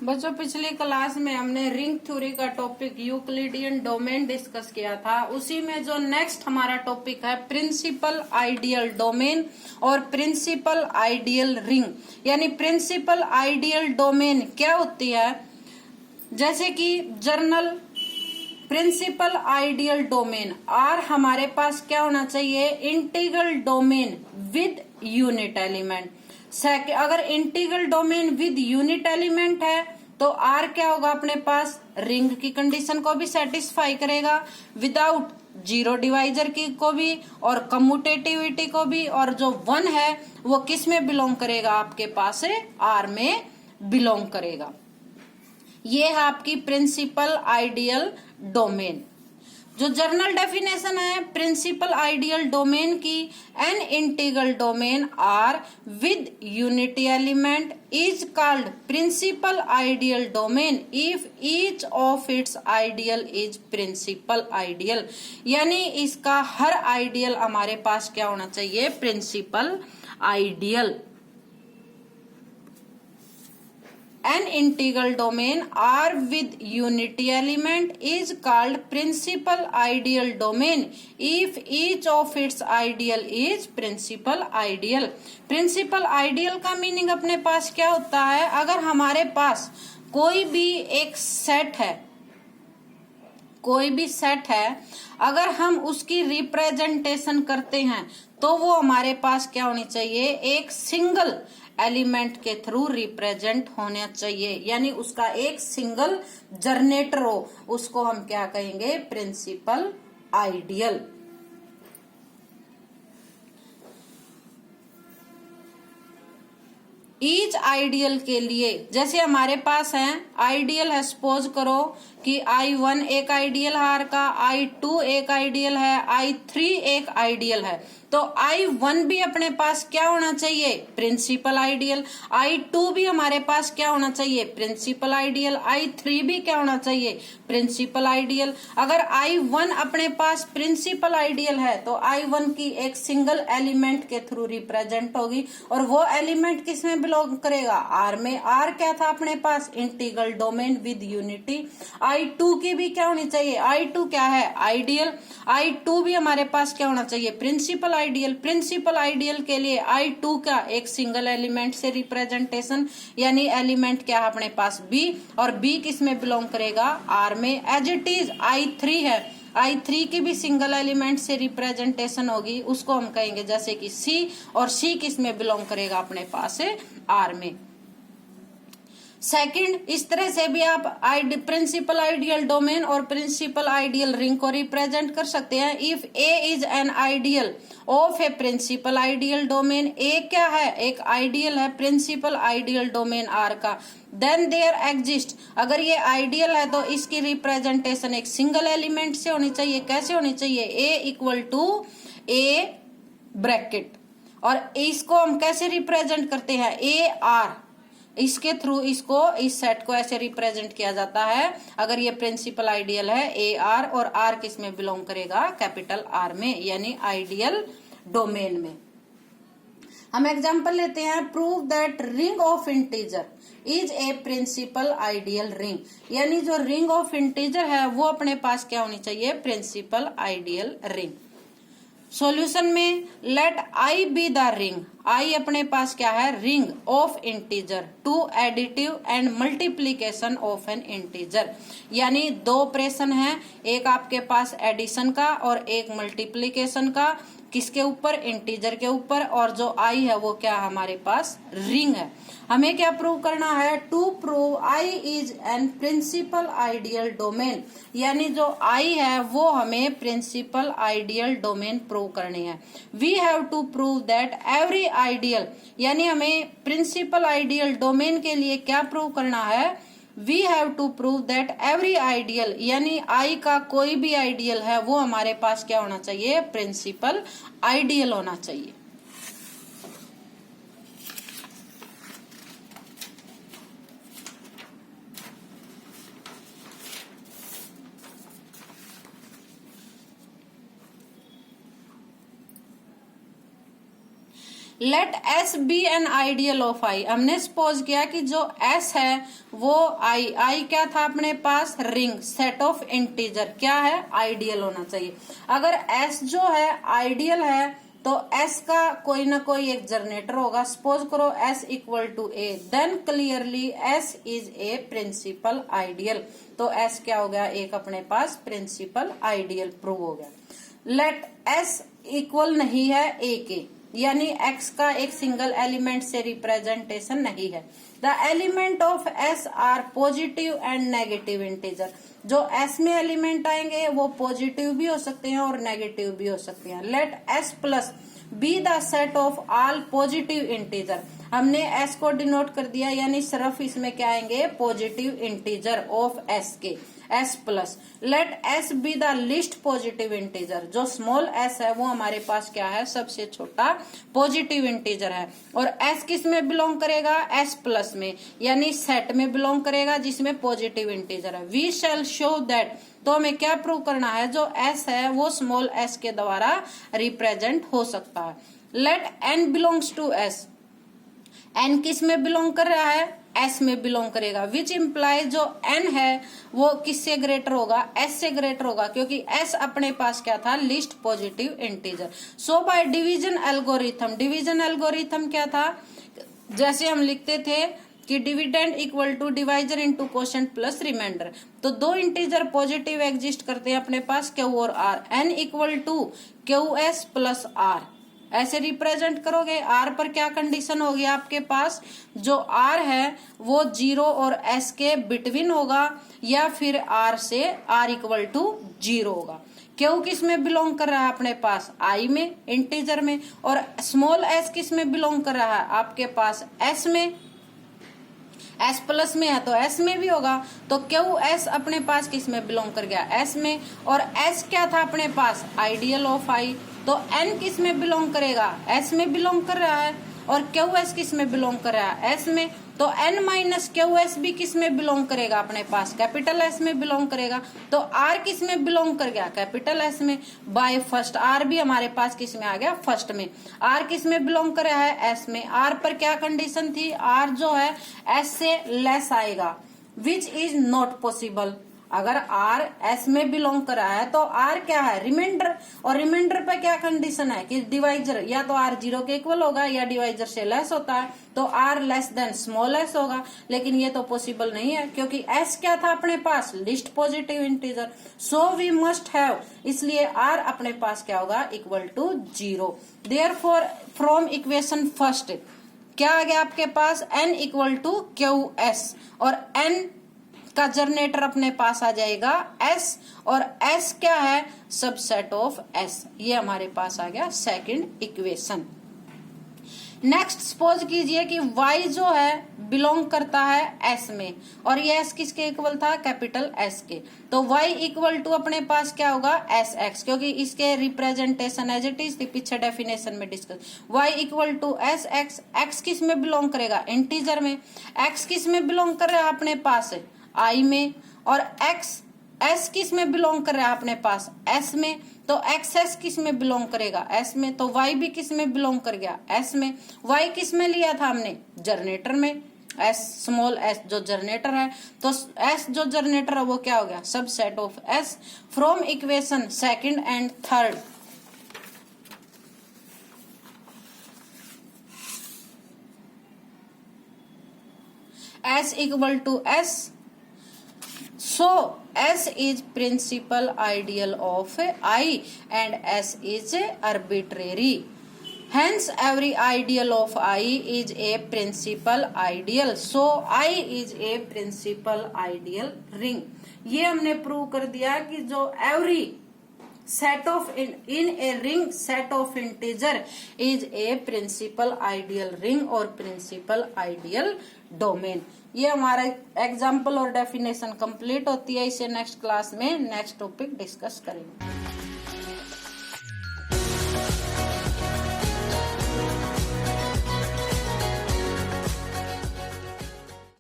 बच्चों, पिछली क्लास में हमने रिंग थ्योरी का टॉपिक यूक्लिडियन डोमेन डिस्कस किया था। उसी में जो नेक्स्ट हमारा टॉपिक है प्रिंसिपल आइडियल डोमेन और प्रिंसिपल आइडियल रिंग। यानी प्रिंसिपल आइडियल डोमेन क्या होती है, जैसे कि जर्नल प्रिंसिपल आइडियल डोमेन और हमारे पास क्या होना चाहिए, integral domain with unit element. अगर integral domain with unit element है तो आर क्या होगा, अपने पास रिंग की कंडीशन को भी सेटिस्फाई करेगा, विदाउट जीरो डिवाइजर की को भी और कम्यूटेटिविटी को भी, और जो 1 है वो किस में बिलोंग करेगा, आपके पास है आर में बिलोंग करेगा। ये है आपकी प्रिंसिपल आइडियल डोमेन। जो जर्नल डेफिनेशन है प्रिंसिपल आइडियल डोमेन की, an integral domain R with unity element is called principal ideal domain if each of its ideal is principal ideal. यानी इसका हर आइडियल हमारे पास क्या होना चाहिए, principal ideal. An integral domain R with unity element is called principal ideal domain if each of its ideal is principal ideal। Principal ideal का meaning अपने पास क्या होता है, अगर हमारे पास कोई भी एक सेट है, कोई भी सेट है, अगर हम उसकी रिप्रेजेंटेशन करते हैं तो वो हमारे पास क्या होनी चाहिए, एक सिंगल एलिमेंट के थ्रू रिप्रेजेंट होना चाहिए। यानी उसका एक सिंगल जनरेटर हो, उसको हम क्या कहेंगे, प्रिंसिपल आइडियल। ईच आइडियल के लिए, जैसे हमारे पास है आइडियल है, सपोज करो कि I1 एक आइडियल है आर का, I2 एक आइडियल है, I3 एक आइडियल है, तो I1 भी अपने पास क्या होना चाहिए, प्रिंसिपल आइडियल। I2 भी हमारे पास क्या होना चाहिए, प्रिंसिपल आइडियल। I3 भी क्या होना चाहिए, प्रिंसिपल आइडियल। अगर I1 अपने पास प्रिंसिपल आइडियल है तो I1 की एक सिंगल एलिमेंट के थ्रू रिप्रेजेंट होगी, और वो एलिमेंट किस में बिलोंग करेगा, आर में। आर क्या था अपने पास, integral domain with unity. I2 की भी क्या होनी चाहिए, I2 क्या है, आइडियल। I2 भी हमारे पास क्या होना चाहिए, प्रिंसिपल आइडियल। प्रिंसिपल आइडियल के लिए I2 का एक सिंगल एलिमेंट से रिप्रेजेंटेशन, यानी एलिमेंट क्या है अपने पास, B, और B किस में बिलोंग करेगा, R में। एज इट इज I3 है, I3 की भी सिंगल एलिमेंट से रिप्रेजेंटेशन होगी, उसको हम कहेंगे जैसे कि C, और C किस में बिलोंग करेगा अपने पास है R में। सेकंड, इस तरह से भी आप प्रिंसिपल आइडियल डोमेन और प्रिंसिपल आइडियल रिंग को रिप्रेजेंट कर सकते हैं। If A is an ideal of a principal ideal domain, A क्या है, एक आइडियल है प्रिंसिपल आइडियल डोमेन आर का, देन देयर एग्जिस्ट, अगर ये आइडियल है तो इसकी रिप्रेजेंटेशन एक सिंगल एलिमेंट से होनी चाहिए। कैसे होनी चाहिए, ए इक्वल टू ए ब्रैकेट, और इसको हम कैसे रिप्रेजेंट करते हैं, ए आर, इसके थ्रू इसको, इस सेट को ऐसे रिप्रेजेंट किया जाता है। अगर ये प्रिंसिपल आइडियल है ए आर, और आर किस में बिलोंग करेगा, कैपिटल आर में, यानी आइडियल डोमेन में। हम एग्जांपल लेते हैं, prove that ring of integer is a principal ideal ring. यानी जो रिंग ऑफ इंटीजर है वो अपने पास क्या होनी चाहिए, प्रिंसिपल आइडियल रिंग। सॉल्यूशन में let I be the ring, I अपने पास क्या है, ring of integer to additive and multiplication of an integer. यानी दो ऑपरेशन है, एक आपके पास एडिशन का और एक मल्टीप्लीकेशन का, किसके ऊपर, इंटीजर के ऊपर, और जो आई है वो क्या हमारे पास रिंग है। हमें क्या प्रूव करना है, to prove I is an principal ideal domain. यानी जो आई है वो हमें प्रिंसिपल आइडियल डोमेन प्रूव करनी है। We have to prove that every ideal, यानी हमें प्रिंसिपल आइडियल डोमेन के लिए क्या प्रूव करना है, we have to prove that every ideal, यानी आई का कोई भी आइडियल है वो हमारे पास क्या होना चाहिए, प्रिंसिपल आइडियल होना चाहिए। Let S be an ideal of I. हमने सपोज किया कि जो एस है वो आई क्या था अपने पास, रिंग, सेट ऑफ इंटीजर, क्या है, आइडियल होना चाहिए। अगर एस जो है आइडियल है तो एस का कोई ना कोई एक जनरेटर होगा। सपोज करो S equal to a, then clearly S is a principal ideal. तो एस क्या हो गया, एक अपने पास प्रिंसिपल आइडियल प्रूव हो गया। लेट एस इक्वल नहीं है ए के, यानी एक्स का एक सिंगल एलिमेंट से रिप्रेजेंटेशन नहीं है। The element of S R positive and negative integer. जो एस में एलिमेंट आएंगे वो पॉजिटिव भी हो सकते हैं और नेगेटिव भी हो सकते हैं। Let S plus be the set of all positive integer. हमने एस को डिनोट कर दिया, यानी सिर्फ इसमें क्या आएंगे, पॉजिटिव इंटीजर ऑफ एस के, S plus. Let S be the least positive integer. जो स्मॉल एस है वो हमारे पास क्या है, सबसे छोटा पॉजिटिव इंटीजर है। और एस किस में बिलोंग करेगा, एस प्लस में, यानी सेट में बिलोंग करेगा जिसमें पॉजिटिव इंटीजर है। वी शैल शो दैट, तो हमें क्या प्रूव करना है, जो एस है वो स्मॉल एस के द्वारा रिप्रेजेंट हो सकता है। Let n belongs to S. N किस में बिलोंग कर रहा है, एस में बिलोंग करेगा, विच इम्प्लाई जो एन है वो किससे ग्रेटर होगा, एस से ग्रेटर होगा, क्योंकि एस अपने पास क्या था, least positive integer. So by division algorithm, division algorithm क्या था, जैसे हम लिखते थे कि dividend equal to divisor into quotient plus remainder. तो दो इंटीजर पॉजिटिव एग्जिस्ट करते हैं अपने पास, क्यू और R. N equal to Q S plus R, ऐसे रिप्रेजेंट करोगे। आर पर क्या कंडीशन होगी आपके पास, जो आर है वो 0 और एस के बिटवीन होगा, या फिर आर से आर इक्वल टू 0 होगा। क्यू किस में बिलोंग कर रहा है अपने पास, आई में, इंटीजर में। और स्मॉल एस किस में बिलोंग कर रहा है आपके पास, एस में, एस प्लस में है तो एस में भी होगा। तो क्यू एस अपने पास किस में बिलोंग कर गया, एस में। और एस क्या था अपने पास, आइडियल ऑफ आई। तो एन किस में बिलोंग करेगा, एस में बिलोंग कर रहा है। और क्यू एस किस में बिलोंग कर रहा है, एस में। तो एन माइनस क्यू एस भी किस में बिलोंग करेगा अपने पास, कैपिटल एस में बिलोंग करेगा। तो आर किस में बिलोंग कर गया, कैपिटल एस में। बाय फर्स्ट आर भी हमारे पास किस में आ गया, फर्स्ट में। आर किस में बिलोंग कर रहा है, एस में। आर पर क्या कंडीशन थी, आर जो है एस से लेस आएगा, विच इज नॉट पॉसिबल। अगर आर एस में बिलोंग कर रहा है तो आर क्या है, रिमाइंडर। और रिमाइंडर पे क्या कंडीशन है कि डिवाइजर या तो आर 0 के इक्वल होगा या डिवाइजर से लेस होता है, तो R less than small S होगा। लेकिन ये तो पॉसिबल नहीं है, क्योंकि एस क्या था अपने पास, least positive integer. So we must have, इसलिए आर अपने पास क्या होगा, equal to 0। Therefore from equation first क्या आ गया आपके पास, N equal to Q S. और एन का जनरेटर अपने पास आ जाएगा एस, और एस क्या है, सबसेट ऑफ एस। ये हमारे पास आ गया सेकंड इक्वेशन। नेक्स्ट सपोज कीजिए कि y जो है बिलोंग करता है s में, और ये s किसके इक्वल था, कैपिटल S के। तो y इक्वल टू अपने पास क्या होगा, एस एक्स, क्योंकि इसके रिप्रेजेंटेशन एज इट इज थी पीछे डेफिनेशन में discuss. y equal to S X, X किस में बिलोंग करेगा, इंटीजर में। x किस में बिलोंग कर रहा है अपने पास, i में। और x s किस में बिलोंग कर रहा है अपने पास, s में। तो एक्स किस में बिलोंग करेगा, s में। तो y भी किस में बिलोंग कर गया, s में। y किस में लिया था हमने, जनरेटर में, s स्मॉल s जो जनरेटर है। तो s जो जनरेटर है वो क्या हो गया, subset of s। From equation second and third s equal to s, so S is principal ideal of I and S is arbitrary. Hence every ideal of I is a principal ideal. So I is a principal ideal ring. ये हमने prove कर दिया कि जो every set of in a ring set of integer is a principal ideal ring और principal ideal domain। ये हमारा example और डेफिनेशन कंप्लीट होती है। इसे नेक्स्ट क्लास में नेक्स्ट टॉपिक डिस्कस करेंगे।